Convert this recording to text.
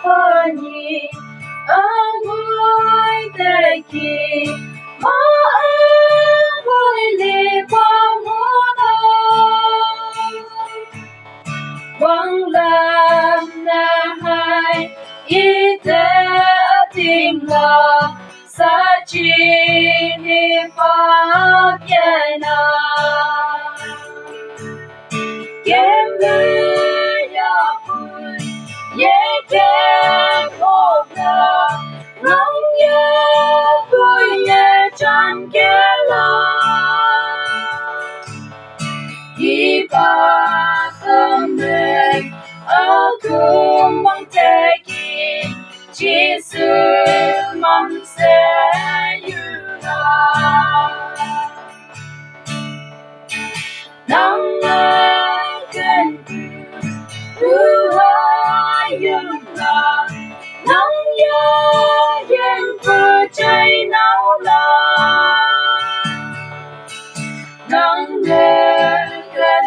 Pani angoi teki ma angoi li pamona wang lam na hai ite ating la sa chi ni pa kiana kem le ya pui ye kem hop la nong ye pui ye chan ke la di pa kem aku mengteki Jesus mamse yuna nang akan yuna nang ya yen percay nau la nang akan